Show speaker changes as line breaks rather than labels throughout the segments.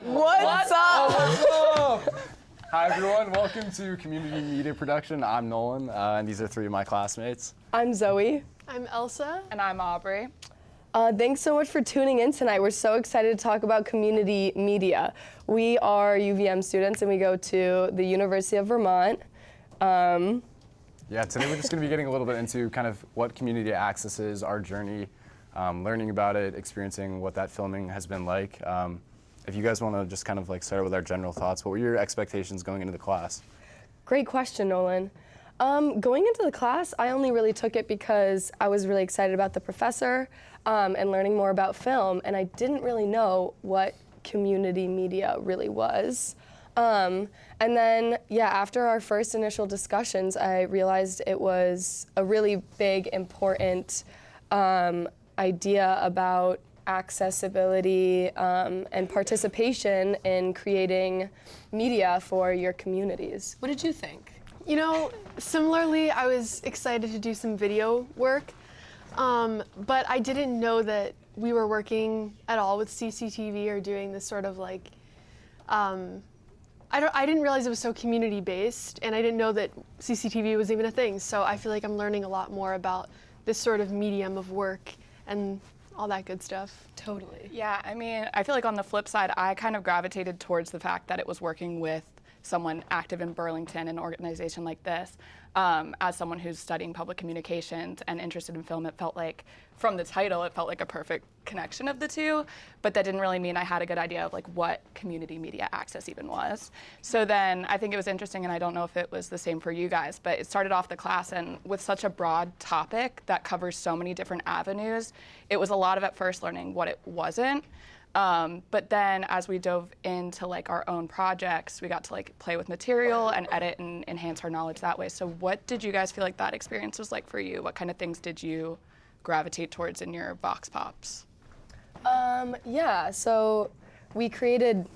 What's up?
What's up? Hi everyone, welcome to Community Media Production. I'm Nolan, and these are three of my classmates.
I'm Zoe.
I'm Elsa.
And I'm Aubrey.
Thanks so much for tuning in tonight. We're so excited to talk about community media. We are UVM students and we go to the University of Vermont.
Yeah, today we're just going to be getting a little bit into kind of what community access is, our journey, learning about it, experiencing what that filming has been like. If you guys want to just kind of like start with our general thoughts, what were your expectations going into the class?
Great question, Nolan. Going into the class, I only really took it because I was really excited about the professor and learning more about film, and I didn't really know what community media really was. And then, yeah, after our first initial discussions, I realized it was a really big, important idea about accessibility and participation in creating media for your communities. What did you think?
You know, similarly, I was excited to do some video work, but I didn't know that we were working at all with CCTV or doing this sort of like, I didn't realize it was so community-based, and I didn't know that CCTV was even a thing, so I feel like I'm learning a lot more about this sort of medium of work and all that good stuff.
Totally.
Yeah, I mean, I feel like on the flip side, I kind of gravitated towards the fact that it was working with someone active in Burlington, an organization like this. As someone who's studying public communications and interested in film, it felt like, from the title, it felt like a perfect connection of the two, but that didn't really mean I had a good idea of like what community media access even was. So then I think it was interesting, and I don't know if it was the same for you guys, but it started off the class and with such a broad topic that covers so many different avenues, it was a lot of at first learning what it wasn't. But then as we dove into like our own projects, we got to like play with material and edit and enhance our knowledge that way. So what did you guys feel like that experience was like for you? What kind of things did you gravitate towards in your vox pops?
Yeah, so we created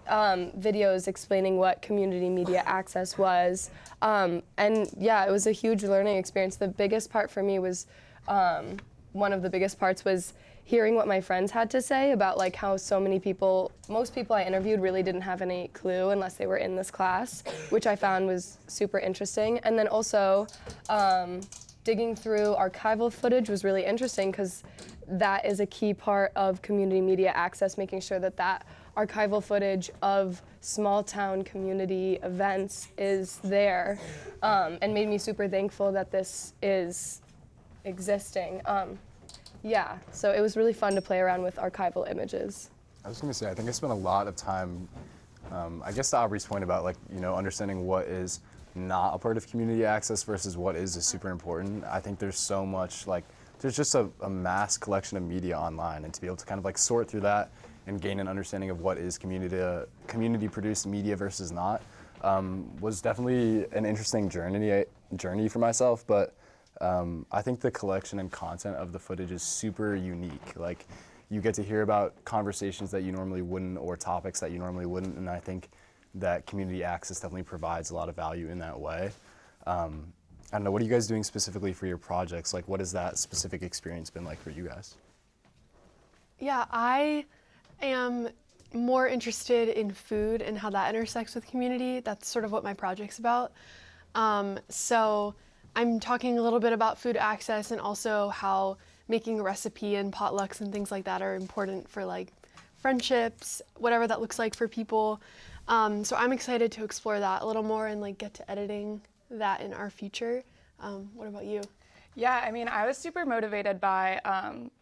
videos explaining what community media access was. And yeah, it was a huge learning experience. The biggest part for me was, one of the biggest parts was hearing what my friends had to say about like how so many people, most people I interviewed really didn't have any clue unless they were in this class, which I found was super interesting. And then also digging through archival footage was really interesting because that is a key part of community media access, making sure that that archival footage of small town community events is there, and made me super thankful that this is existing. Yeah, so it was really fun to play around with archival images.
I was going to say, I think I spent a lot of time, I guess to Aubrey's point about like, you know, understanding what is not a part of community access versus what is super important. I think there's so much, like, there's just a mass collection of media online, and to be able to kind of like sort through that and gain an understanding of what is community produced media versus not was definitely an interesting journey for myself, but I think the collection and content of the footage is super unique. Like, you get to hear about conversations that you normally wouldn't or topics that you normally wouldn't, and I think that community access definitely provides a lot of value in that way. I don't know, what are you guys doing specifically for your projects? Like, what has that specific experience been like for you guys?
Yeah, I am more interested in food and how that intersects with community. That's sort of what my project's about. So I'm talking a little bit about food access and also how making a recipe and potlucks and things like that are important for like friendships, whatever that looks like for people. So I'm excited to explore that a little more and like get to editing that in our future. What about you?
Yeah, I mean, I was super motivated by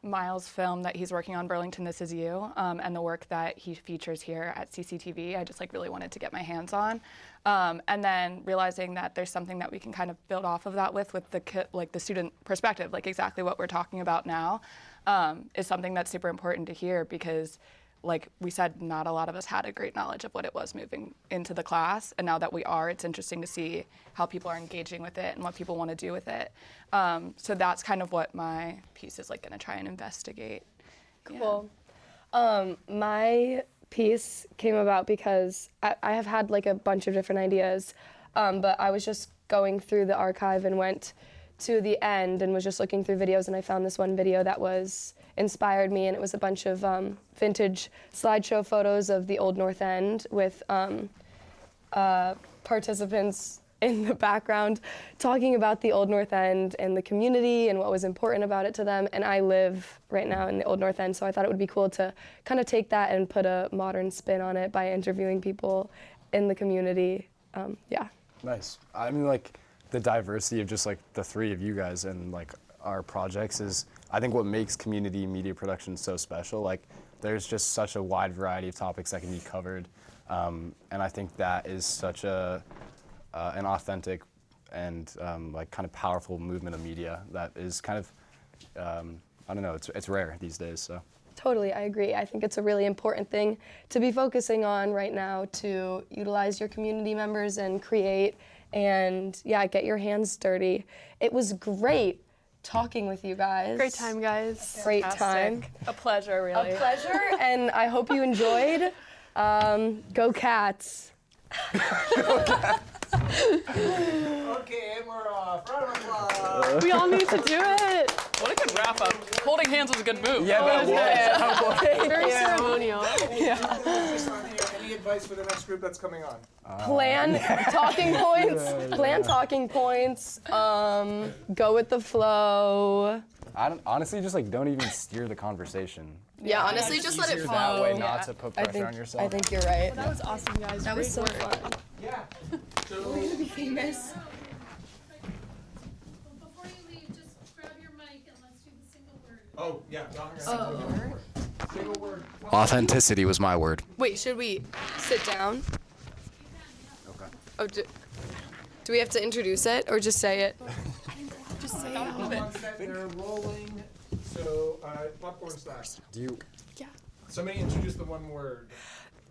Myles' film that he's working on, Burlington, This Is You, and the work that he features here at CCTV. I just like really wanted to get my hands on. And then realizing that there's something that we can kind of build off of that with the student perspective, like exactly what we're talking about now, is something that's super important to hear because, like we said, not a lot of us had a great knowledge of what it was moving into the class, and now that we are, it's interesting to see how people are engaging with it and what people want to do with it. So that's kind of what my piece is like going to try and investigate.
Cool. Yeah. My piece came about because I have had like a bunch of different ideas, but I was just going through the archive and went to the end and was just looking through videos, and I found this one video that was inspired me, and it was a bunch of vintage slideshow photos of the Old North End with participants in the background talking about the Old North End and the community and what was important about it to them. And I live right now in the Old North End, so I thought it would be cool to kind of take that and put a modern spin on it by interviewing people in the community. Yeah.
Nice. I mean, like, the diversity of just like the three of you guys and like our projects is, I think, what makes community media production so special. Like, there's just such a wide variety of topics that can be covered, and I think that is such an authentic and like kind of powerful movement of media that is kind of, I don't know, it's rare these days. So.
Totally, I agree. I think it's a really important thing to be focusing on right now, to utilize your community members and create and, yeah, get your hands dirty. It was great talking with you guys.
Great time, guys.
Great time.
A pleasure, really.
A pleasure, and I hope you enjoyed. Go Cats.
Okay, and we're off. Round of applause.
We all need to do it.
What a good wrap up. Holding hands was a good move.
Yeah, that was.
Very ceremonial.
Any advice for the next group that's coming on?
Plan talking points. Plan talking points. Go with the flow.
Honestly, just like don't even steer the conversation.
Yeah, honestly, just let it
Easier
flow.
that way, not to put pressure on yourself.
I think you're right.
That was awesome, guys.
That was so
Great work.
fun.
Yeah. So,
Be famous.
Before you leave, just grab your mic and let's do the single word.
oh, yeah. Single word.
Authenticity was my word.
Wait, should we sit down?
Okay.
Oh, do we have to introduce it or just say it?
Just say it.
On set, they're rolling. So, popcorn style.
Do you?
Somebody introduce the one word.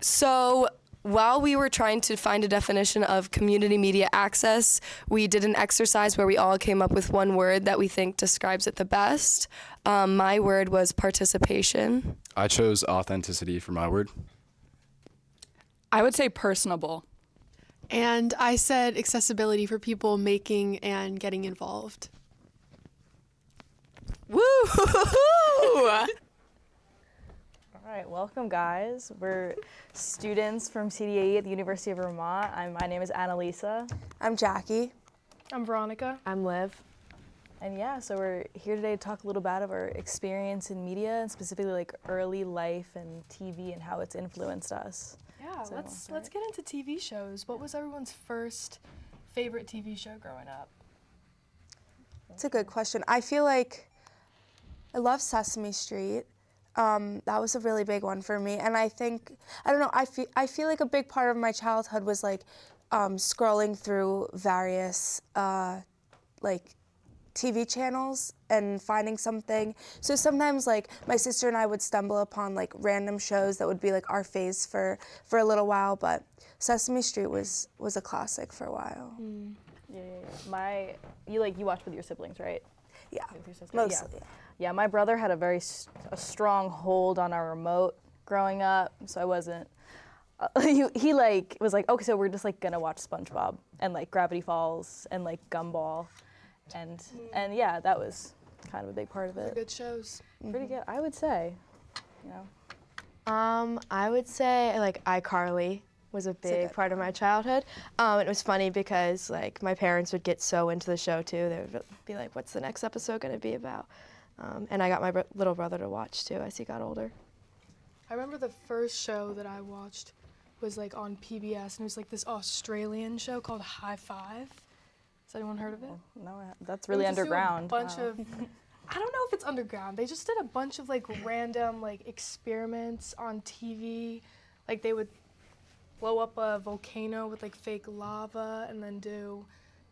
So, while we were trying to find a definition of community media access, we did an exercise where we all came up with one word that we think describes it the best. My word was participation.
I chose authenticity for my word.
I would say personable.
And I said accessibility for people making and getting involved.
Woo!
All right, welcome guys. We're students from CDAE at the University of Vermont. My name is Annalisa.
I'm Jackie.
I'm Veronica.
I'm Liv.
And yeah, so we're here today to talk a little bit of our experience in media and specifically like early life and TV and how it's influenced us.
Yeah,
So,
let's get into TV shows. What was everyone's first favorite TV show growing up?
That's a good question. I feel like I love Sesame Street. That was a really big one for me. And I think, I don't know, I feel like a big part of my childhood was like scrolling through various like TV channels and finding something. So sometimes like my sister and I would stumble upon like random shows that would be like our phase for a little while, but Sesame Street was a classic for a while.
Yeah. You watched with your siblings, right?
Yeah,
With your sister?
mostly.
Yeah. Yeah, my brother had a strong hold on our remote growing up, so I wasn't. He like was like, okay, so we're just like gonna watch SpongeBob and like Gravity Falls and like Gumball, and yeah, that was kind of a big part of it.
Good shows.
Pretty good, I would say. You know.
I would say like iCarly was a big part of my childhood. It was funny because like my parents would get so into the show too. They would be like, "What's the next episode going to be about?" And I got my little brother to watch too as he got older.
I remember the first show that I watched was like on PBS, and it was like this Australian show called High Five. Has anyone heard of it?
No, that's
They would
really
just do
underground.
A bunch of, I don't know if it's underground. They just did a bunch of like random like experiments on TV. Like they would blow up a volcano with like fake lava and then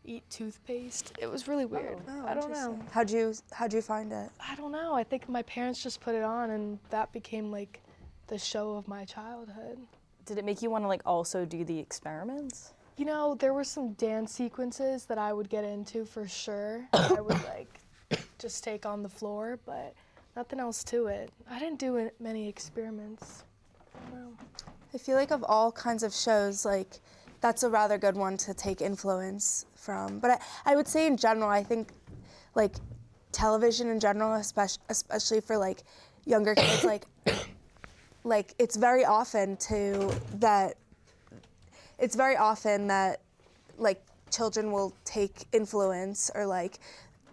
eat toothpaste. It was really weird.
Oh,
I don't know.
interesting. How'd you find it?
I don't know. I think my parents just put it on, and that became like the show of my childhood.
Did it make you want to like also do the experiments?
You know, there were some dance sequences that I would get into for sure. I would like just take on the floor, but nothing else to it. I didn't do many experiments. I don't know.
I feel like of all kinds of shows, like that's a rather good one to take influence from. But I would say in general, I think like television in general, especially for like younger kids, like it's very often that like children will take influence or like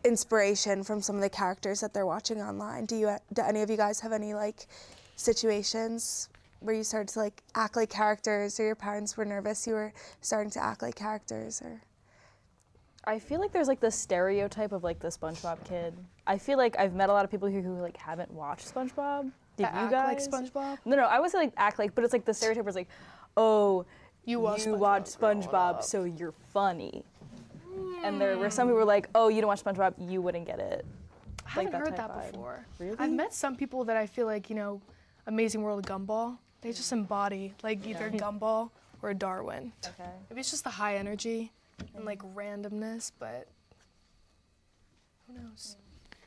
inspiration from some of the characters that they're watching online. Do any of you guys have any like situations where you started to like act like characters, or your parents were nervous you were starting to act like characters? Or
I feel like there's like the stereotype of like the SpongeBob kid. I feel like I've met a lot of people who like haven't watched SpongeBob. Did you
Act
guys?
like SpongeBob?
No, I would say like act like, but it's like the stereotype where it's like, oh,
You watch
watch
SpongeBob
SpongeBob, so you're funny. And there were some who were like, oh, you don't watch SpongeBob, you wouldn't get it.
I haven't heard
type
that
vibe.
before.
Really?
I've met some people that I feel like, Amazing World of Gumball, they just embody like either Gumball or Darwin.
Okay.
Maybe it's just the high energy and like randomness, but who knows?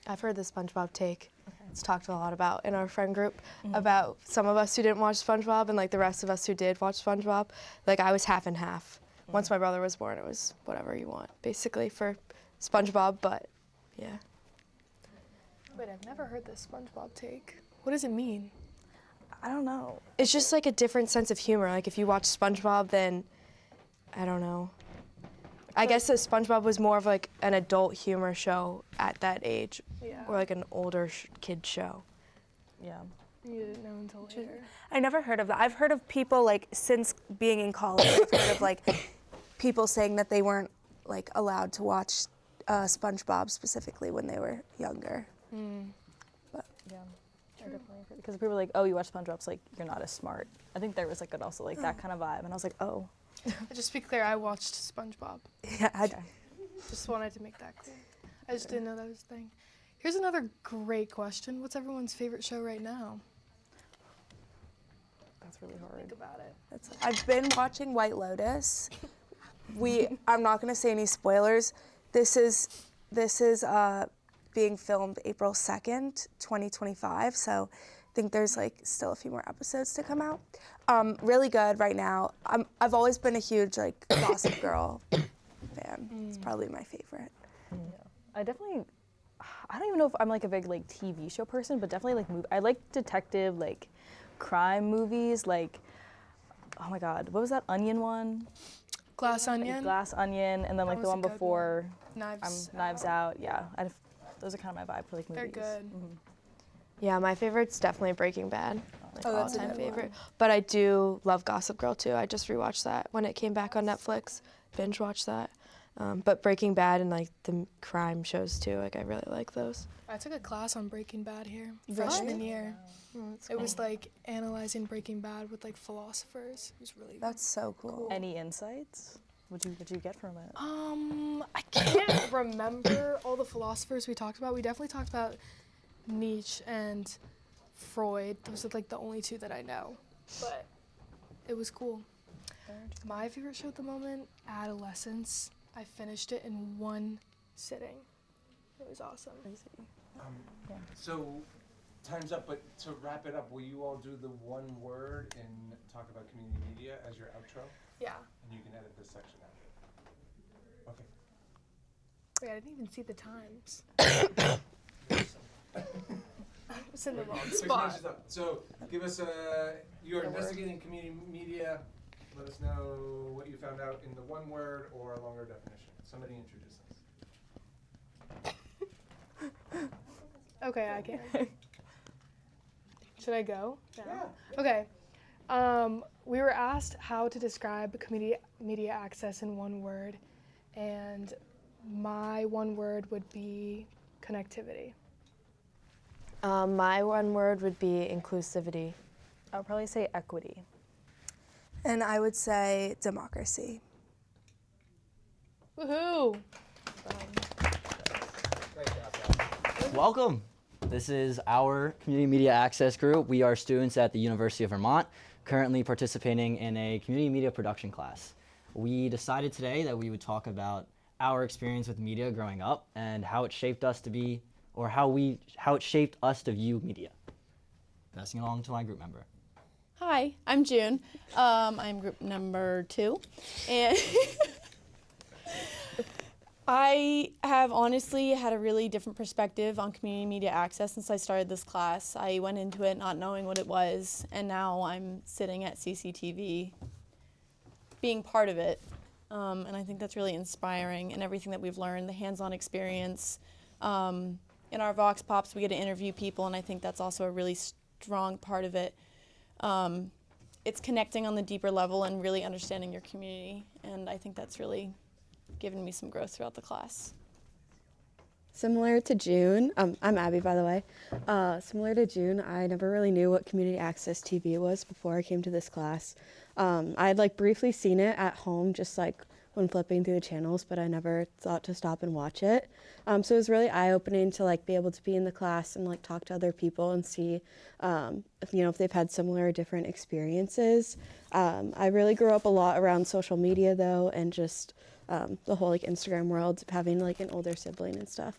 I've heard the SpongeBob take. It's talked a lot about in our friend group about some of us who didn't watch SpongeBob and like the rest of us who did watch SpongeBob. Like I was half and half. Once my brother was born, it was whatever you want, basically for SpongeBob. But yeah.
Wait, I've never heard this SpongeBob take. What does it mean?
I don't know.
It's just like a different sense of humor. Like if you watch SpongeBob, then I don't know. I guess that SpongeBob was more of like an adult humor show at that age,
Yeah.
or like an older kid show.
Yeah.
You didn't know until later.
I never heard of that. I've heard of people like since being in college. I've heard of like people saying that they weren't like allowed to watch SpongeBob specifically when they were younger. But
Yeah. I definitely agree. Because people were like, oh, you watch SpongeBob, it's like you're not as smart. I think there was like also like that kind of vibe, and I was like, oh.
Just to be clear, I watched SpongeBob.
yeah,
Just wanted to make that clear. I just didn't know that was a thing. Here's another great question. What's everyone's favorite show right now?
That's really hard.
Think about it.
I've been watching White Lotus. I'm not going to say any spoilers. This is being filmed April 2nd, 2025. So I think there's like still a few more episodes to come out. Really good right now. I've always been a huge like Gossip Girl fan. It's probably my favorite.
I don't even know if I'm like a big like TV show person, but definitely like I like detective like crime movies. Like, oh my God, what was that Onion one?
Glass Onion.
Like Glass Onion, and then like
That
the
was a
one
good
before
Knives
Out. Yeah, those are kind of my vibe for like
They're
movies.
good.
Yeah, my favorite's definitely Breaking Bad. Like
Oh, that's a
all-time
good one.
favorite. But I do love Gossip Girl too. I just rewatched that when it came back on Netflix. Binge watched that. But Breaking Bad and like the crime shows too. Like I really like those.
I took a class on Breaking Bad here, freshman year. It was like analyzing Breaking Bad with like philosophers. It was really
That's so cool.
Any insights? What'd you get from it?
I can't remember all the philosophers we talked about. We definitely talked about Nietzsche and Freud. Those are like the only two that I know. But it was cool. My favorite show at the moment, Adolescence. I finished it in one sitting. It was awesome.
So, time's up, but to wrap it up, will you all do the one word and talk about community media as your outro?
Yeah.
And you can edit this section out. Okay.
Wait, I didn't even see the times. I was in the wrong
Quick
spot.
matches up. So, give us you're investigating community media. Let us know what you found out in the one word or a longer definition. Somebody introduce us.
Okay, I can. Should I go?
Yeah.
Okay. We were asked how to describe community media access in one word, and my one word would be connectivity.
My one word would be inclusivity.
I would probably say equity.
And I would say democracy.
Woohoo!
Welcome. This is our Community Media Access Group. We are students at the University of Vermont, currently participating in a community media production class. We decided today that we would talk about our experience with media growing up and how it shaped us to be, or how it shaped us to view media. Passing it along to my group member.
Hi, I'm June. I'm group number 2, and I have honestly had a really different perspective on community media access since I started this class. I went into it not knowing what it was, and now I'm sitting at CCTV being part of it. And I think that's really inspiring, and everything that we've learned, the hands-on experience. In our Vox Pops, we get to interview people, and I think that's also a really strong part of it. It's connecting on the deeper level and really understanding your community, and I think that's really given me some growth throughout the class.
Similar to June, I'm Abby, by the way. Similar to June, I never really knew what community access TV was before I came to this class. I had like briefly seen it at home, just like when flipping through the channels, but I never thought to stop and watch it. So it was really eye-opening to like be able to be in the class and like talk to other people and see, if they've had similar or different experiences. I really grew up a lot around social media though, and just the whole like Instagram world, having like an older sibling and stuff.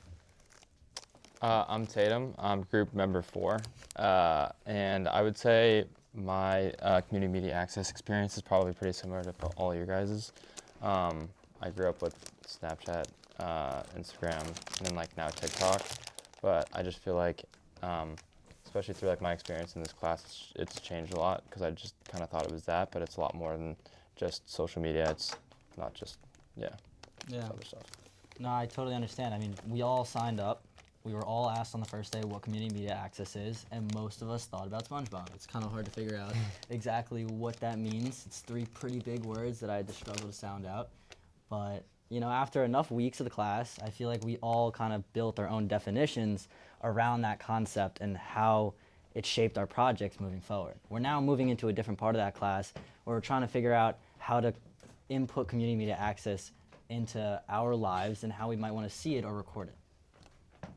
I'm Tatum. I'm group member 4, and I would say my community media access experience is probably pretty similar to all your guys's. I grew up with Snapchat, Instagram, and then like now TikTok, but I just feel like, especially through like my experience in this class, it's changed a lot because I just kind of thought it was that, but it's a lot more than just social media. It's not just, other stuff.
No, I totally understand. I mean, we all signed up. We were all asked on the first day what community media access is, and most of us thought about SpongeBob. It's kind of hard to figure out exactly what that means. It's 3 pretty big words that I had to struggle to sound out. But, after enough weeks of the class, I feel like we all kind of built our own definitions around that concept and how it shaped our projects moving forward. We're now moving into a different part of that class where we're trying to figure out how to input community media access into our lives and how we might want to see it or record it.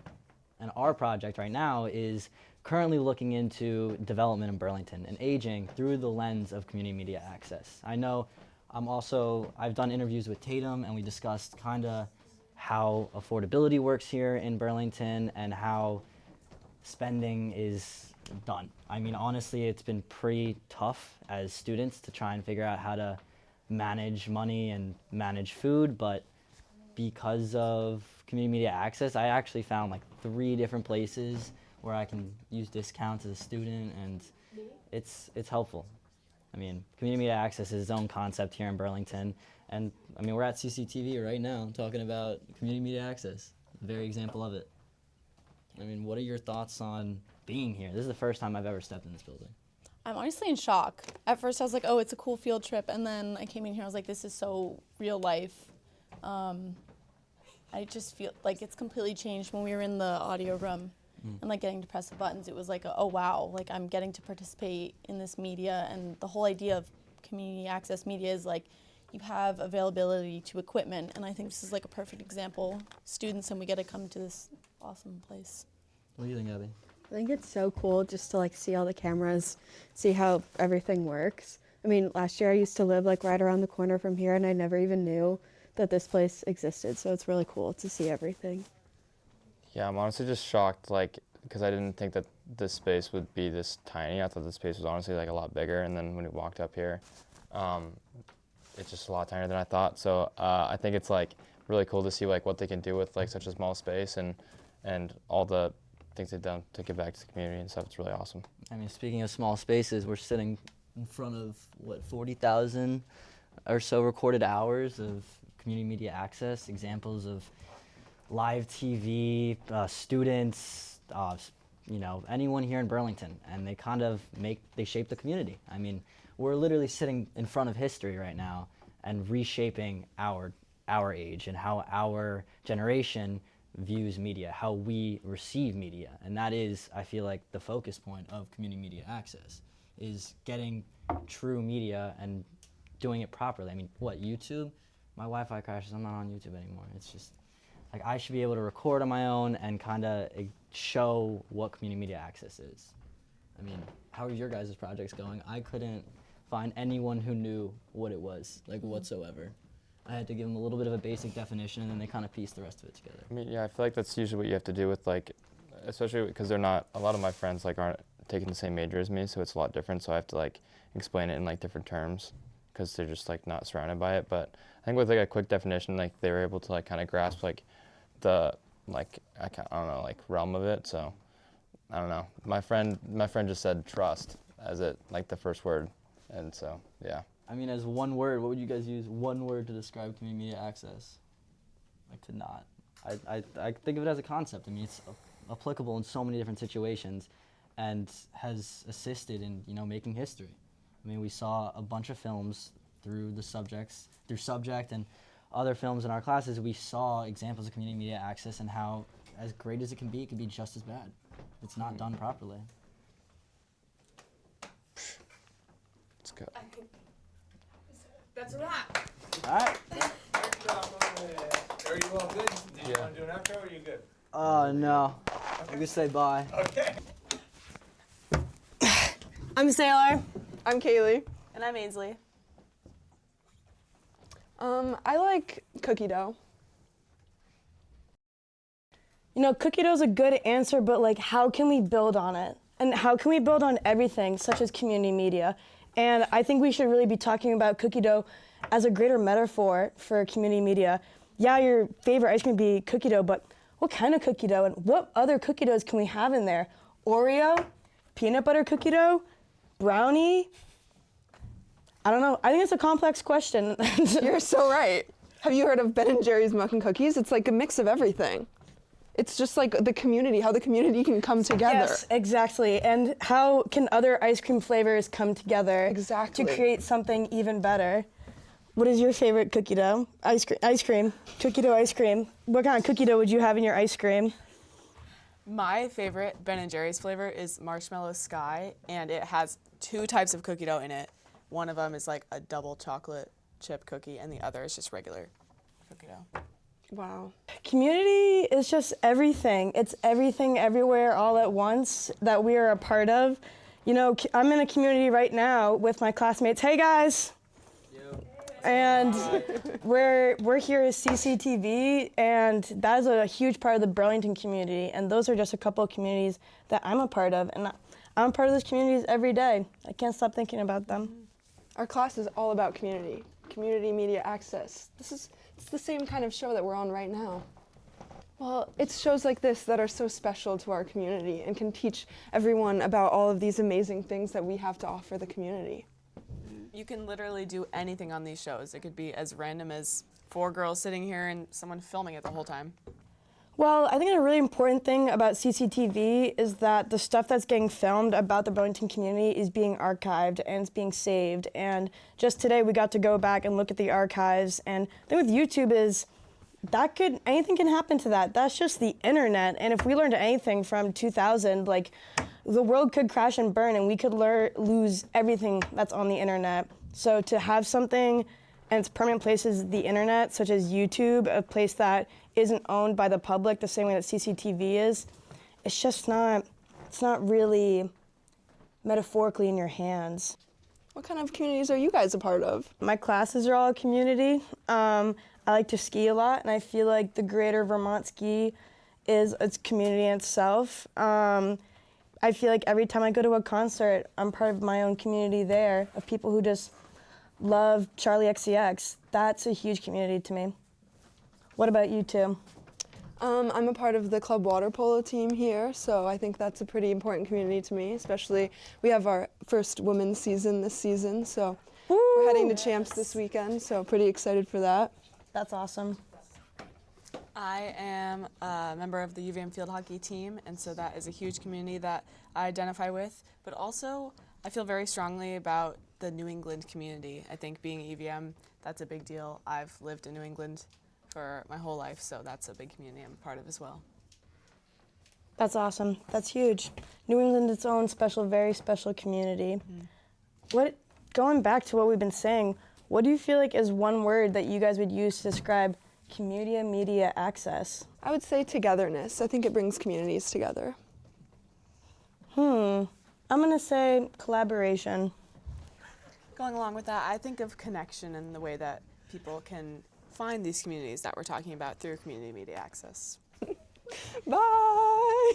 And our project right now is currently looking into development in Burlington and aging through the lens of community media access. I know I've done interviews with Tatum, and we discussed kind of how affordability works here in Burlington and how spending is done. I mean, honestly, it's been pretty tough as students to try and figure out how to manage money and manage food, but because of community media access, I actually found like 3 different places where I can use discounts as a student, and it's helpful. I mean, community media access is its own concept here in Burlington, and I mean, we're at CCTV right now talking about community media access, a very example of it. I mean, what are your thoughts on being here? This is the first time I've ever stepped in this building.
I'm honestly in shock. At first I was like, oh, it's a cool field trip, and then I came in here, I was like, this is so real life. I just feel like it's completely changed. When we were in the audio room and like getting to press the buttons, it was like, oh wow, like I'm getting to participate in this media. And the whole idea of community access media is like you have availability to equipment, and I think this is like a perfect example. Students, and we get to come to this awesome place.
What do you think, Abby?
I think it's so cool just to like see all the cameras, see how everything works. I mean, last year I used to live like right around the corner from here, and I never even knew that this place existed, so it's really cool to see everything.
Yeah, I'm honestly just shocked, like, because I didn't think that this space would be this tiny. I thought this space was honestly like a lot bigger, and then when we walked up here, it's just a lot tinier than I thought. So I think it's like really cool to see like what they can do with like such a small space and all the things they've done to give back to the community and stuff. It's really awesome.
I mean, speaking of small spaces, we're sitting in front of, 40,000 or so recorded hours of community media access, examples of live TV, students, anyone here in Burlington, and they kind of shape the community. I mean, we're literally sitting in front of history right now and reshaping our age and how our generation views media, how we receive media. And that is, I feel like, the focus point of community media access, is getting true media and doing it properly. I mean, YouTube? My Wi-Fi crashes, I'm not on YouTube anymore. It's just, like, I should be able to record on my own and kind of show what community media access is. I mean, how are your guys' projects going? I couldn't find anyone who knew what it was, like, whatsoever. I had to give them a little bit of a basic definition, and then they kind of pieced the rest of it together.
I mean, yeah, I feel like that's usually what you have to do with, like, especially because a lot of my friends, like, aren't taking the same major as me, so it's a lot different, so I have to, like, explain it in, like, different terms because they're just like not surrounded by it. But I think with like a quick definition, like they were able to like kind of grasp like the I don't know, like realm of it. So I don't know. My friend just said trust as it like the first word, and so yeah.
I mean, as one word, what would you guys use? One word to describe community media access? Like to not. I think of it as a concept. I mean, it's applicable in so many different situations, and has assisted in making history. I mean, we saw a bunch of films through Subject and other films in our classes. We saw examples of community media access and how, as great as it can be just as bad if it's not done properly.
Let's go.
That's a wrap.
All right.
Are you all good? Did you want to do an outro, or are you good?
Oh no. We can say bye.
Okay.
I'm Sailor.
I'm Kaylee.
And I'm Ainsley.
I like cookie dough.
Cookie dough is a good answer, but like, how can we build on it? And how can we build on everything, such as community media? And I think we should really be talking about cookie dough as a greater metaphor for community media. Yeah, your favorite ice cream would be cookie dough, but what kind of cookie dough and what other cookie doughs can we have in there? Oreo? Peanut butter cookie dough? Brownie? I don't know. I think it's a complex question.
You're so right. Have you heard of Ben & Jerry's Milk and Cookies? It's like a mix of everything. It's just like the community, how the community can come together.
Yes, exactly. And how can other ice cream flavors come together
exactly
to create something even better? What is your favorite cookie dough? Ice cream. Cookie dough ice cream. What kind of cookie dough would you have in your ice cream?
My favorite Ben & Jerry's flavor is Marshmallow Sky, and it has 2 types of cookie dough in it. One of them is like a double chocolate chip cookie, and the other is just regular cookie dough.
Wow.
Community is just everything. It's everything everywhere all at once that we are a part of. I'm in a community right now with my classmates. Hey guys. And we're here as CCTV, and that is a huge part of the Burlington community. And those are just a couple of communities that I'm a part of. And I'm a part of those communities every day. I can't stop thinking about them.
Our class is all about community media access. It's the same kind of show that we're on right now. Well, it's shows like this that are so special to our community and can teach everyone about all of these amazing things that we have to offer the community.
You can literally do anything on these shows. It could be as random as 4 girls sitting here and someone filming it the whole time.
Well, I think a really important thing about CCTV is that the stuff that's getting filmed about the Burlington community is being archived and it's being saved. And just today we got to go back and look at the archives. And the thing with YouTube is anything can happen to that. That's just the internet. And if we learned anything from 2000, like the world could crash and burn and we could lose everything that's on the internet. So to have something and its permanent place is the internet, such as YouTube, a place that isn't owned by the public the same way that CCTV is, it's not really metaphorically in your hands.
What kind of communities are you guys a part of?
My classes are all a community. I like to ski a lot, and I feel like the Greater Vermont Ski is its community in itself. I feel like every time I go to a concert, I'm part of my own community there of people who just love Charlie XCX. That's a huge community to me. What about you two?
I'm a part of the club water polo team here, so I think that's a pretty important community to me, especially we have our first women's season this season, so we're heading to champs this weekend, so pretty excited for that.
That's awesome.
I am a member of the UVM field hockey team, and so that is a huge community that I identify with, but also I feel very strongly about the New England community. I think being at UVM, that's a big deal. I've lived in New England for my whole life, so that's a big community I'm a part of as well.
That's awesome. That's huge. New England is its own special, very special community. Going back to what we've been saying, what do you feel like is one word that you guys would use to describe community media access?
I would say togetherness. I think it brings communities together.
I'm gonna say collaboration.
Going along with that, I think of connection and the way that people can find these communities that we're talking about through community media access.
Bye!